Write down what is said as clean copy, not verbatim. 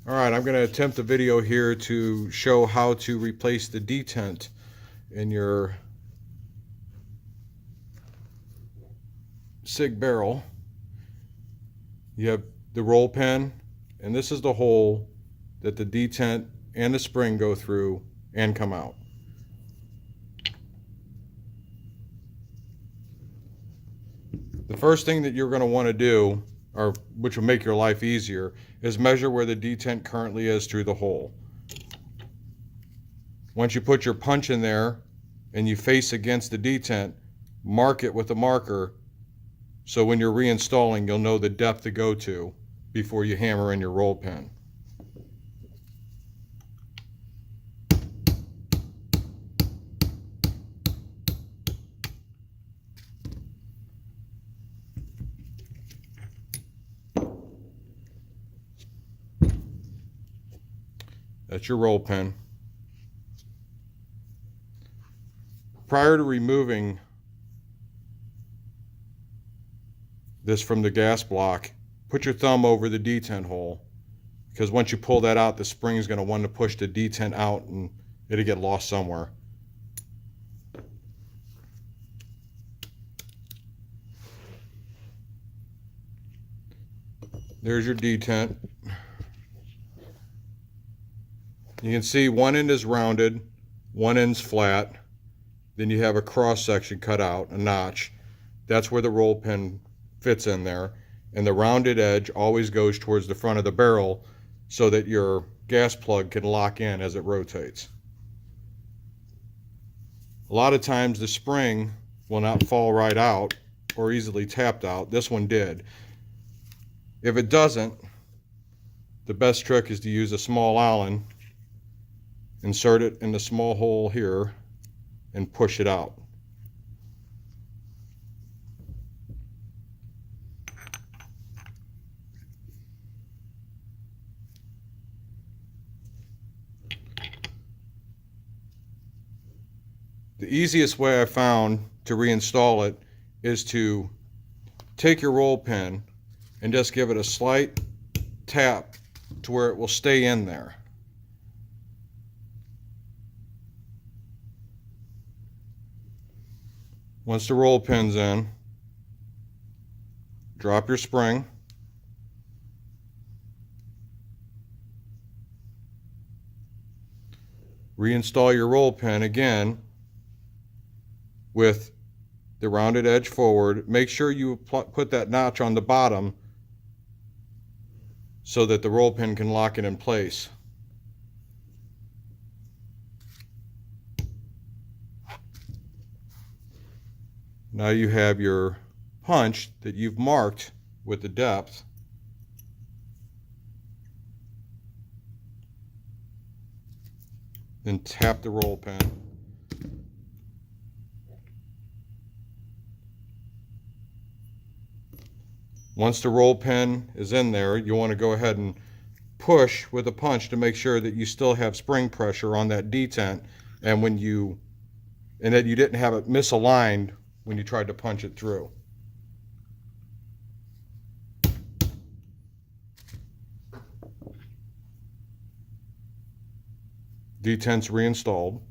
Alright, I'm going to attempt a video here to show how to replace the detent in your Sig barrel. You have the roll pin, and this is the hole that the detent and the spring go through and come out. The first thing that you're going to want to do, or which will make your life easier, is measure where the detent currently is through the hole. Once you put your punch in there and you face against the detent, mark it with a marker so when you're reinstalling you'll know the depth to go to before you hammer in your roll pin. That's your roll pin. Prior to removing this from the gas block, put your thumb over the detent hole, because once you pull that out, the spring is going to want to push the detent out and it'll get lost somewhere. There's your detent. You can see one end is rounded, one end's flat. Then you have a cross section cut out, a notch. That's where the roll pin fits in there. And the rounded edge always goes towards the front of the barrel so that your gas plug can lock in as it rotates. A lot of times the spring will not fall right out or easily tapped out. This one did. If it doesn't, the best trick is to use a small Allen, insert it in the small hole here, and push it out. The easiest way I found to reinstall it is to take your roll pin and just give it a slight tap to where it will stay in there. Once the roll pin's in, drop your spring. Reinstall your roll pin again with the rounded edge forward. Make sure you put that notch on the bottom so that the roll pin can lock it in place. Now you have your punch that you've marked with the depth. Then tap the roll pin. Once the roll pin is in there, you want to go ahead and push with a punch to make sure that you still have spring pressure on that detent, and that you didn't have it misaligned when you tried to punch it through. Detent's reinstalled.